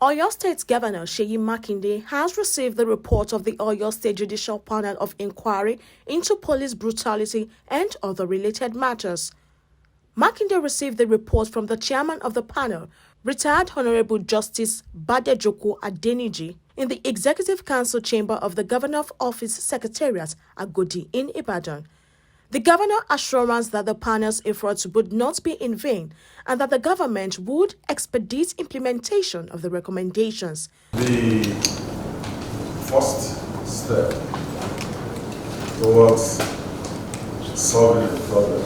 Oyo State Governor Seyi Makinde has received the report of the Oyo State Judicial Panel of Inquiry into police brutality and other related matters. Makinde received the report from the chairman of the panel, retired Honorable Justice Badejoko Adeniji, in the Executive Council Chamber of the Governor of Office Secretariat, Agodi, in Ibadan. The governor assurance that the panel's efforts would not be in vain and that the government would expedite implementation of the recommendations. The first step towards solving the problem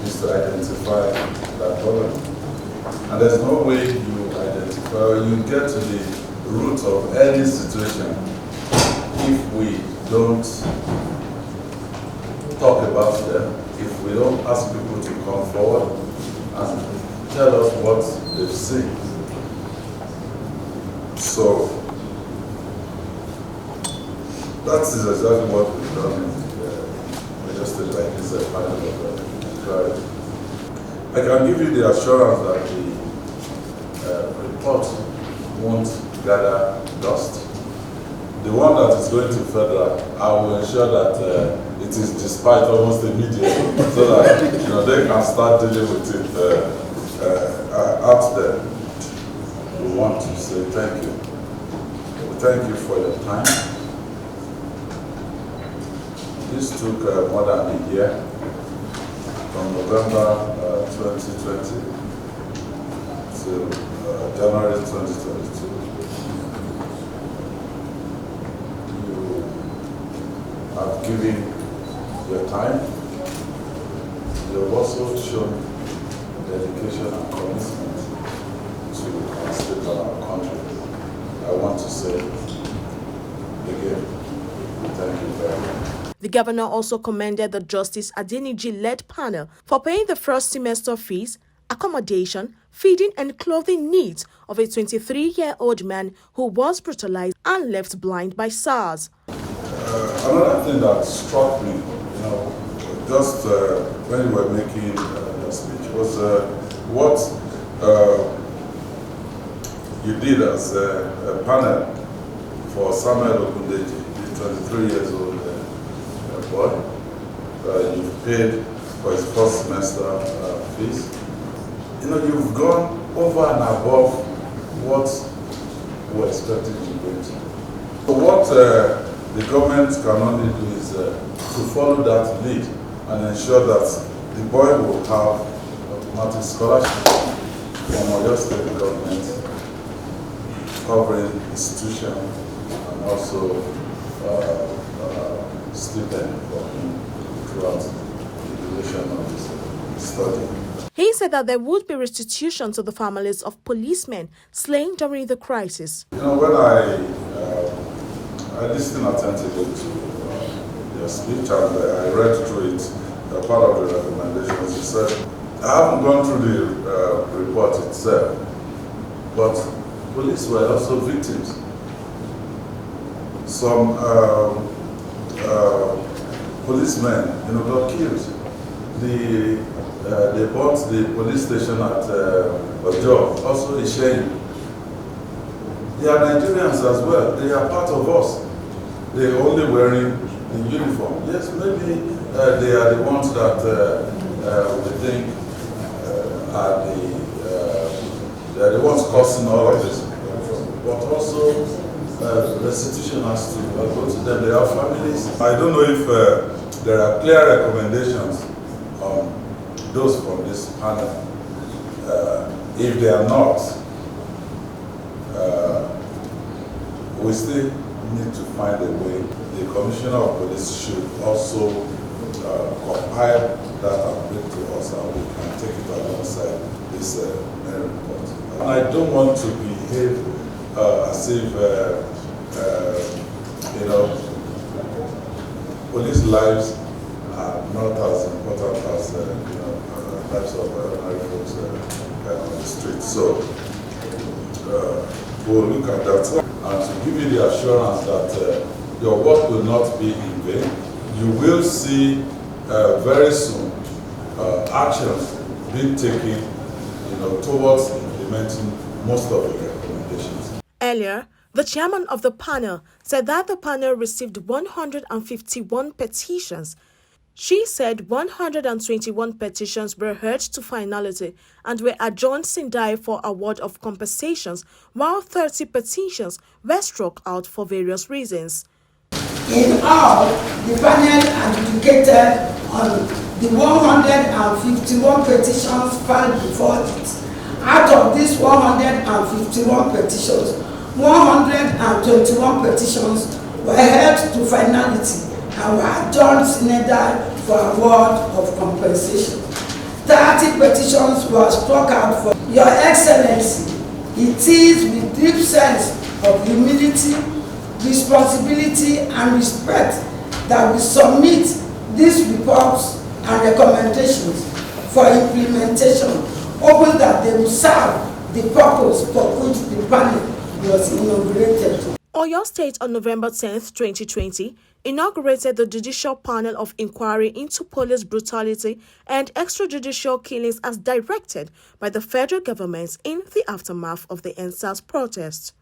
is to identify that problem. And there's no way you identify or you get to the root of any situation if we don't talk about them, if we don't ask people to come forward and tell us what they've seen. So that is exactly what we've done in Oyo State, like this panel of inquiry. I can give you the assurance that the report won't gather dust. The one that is going to federal, I will ensure that it is dispatched almost immediately, so that they can start dealing with it out there. We want to say thank you. Thank you for your time. This took more than a year, from November 2020 to January 2022. Have given your time. You have also shown dedication and commitment to our state and our country. I want to say again, thank you very much. The governor also commended the Justice Adeniji-led panel for paying the first semester fees, accommodation, feeding and clothing needs of a 23-year-old man who was brutalized and left blind by SARS. Another thing that struck me, just when you were making your speech, was what you did as a panel for Samuel Ogundeji, the 23 years old boy. You paid for his first semester fees. You've gone over and above what we were expecting you to do. So what the government can only do is to follow that lead and ensure that the boy will have automatic scholarship from Oyo State Government, covering institution and also stipend for him throughout the duration of his study. He said that there would be restitution to the families of policemen slain during the crisis. When I listened attentively to your speech and I read through it, part of the recommendations. You said, I haven't gone through the report itself, but police were also victims. Some policemen, got killed. They bought the police station at Ojo, also a shame. They are Nigerians as well. They are part of us. They are only wearing the uniform. Yes, maybe they are the ones that we think are the ones causing all of this. But also, restitution has to go to them. They have families. I don't know if there are clear recommendations on those from this panel. If they are not, we still need to find a way. The Commissioner of Police should also compile that and bring to us, and we can take it alongside this main report. And I don't want to behave as if, police lives are not as important as lives of ordinary folks on the street. So we'll look at that. And to give you the assurance that your work will not be in vain, you will see very soon actions being taken, towards implementing most of the recommendations. Earlier, the chairman of the panel said that the panel received 151 petitions. She said 121 petitions were heard to finality and were adjourned sine for award of compensations, while 30 petitions were struck out for various reasons. In all, the panel adjudicated on the 151 petitions filed before it. Out of these 151 petitions, 121 petitions were held to finality and were adjourned sine die for award of compensation. 30 petitions were struck out for Your Excellency. It is with deep sense of humility, responsibility and respect that we submit these reports and recommendations for implementation, hoping that they will serve the purpose for which the panel was inaugurated. Oyo State on November 10, 2020, inaugurated the Judicial Panel of Inquiry into Police Brutality and Extrajudicial Killings as directed by the federal government in the aftermath of the EndSARS protest.